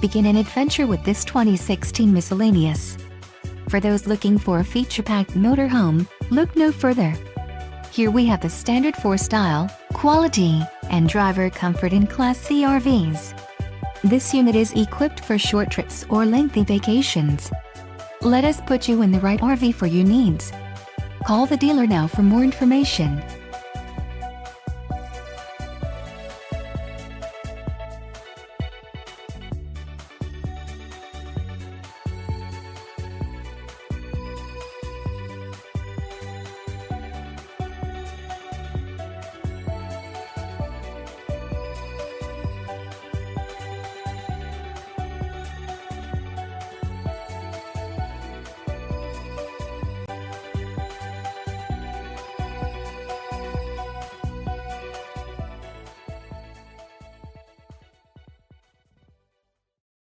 Begin an adventure with this 2016 Miscellaneous. For those looking for a feature-packed motorhome, look no further. Here we have the standard for style, quality, and driver comfort in Class C RVs. This unit is equipped for short trips or lengthy vacations. Let us put you in the right RV for your needs. Call the dealer now for more information.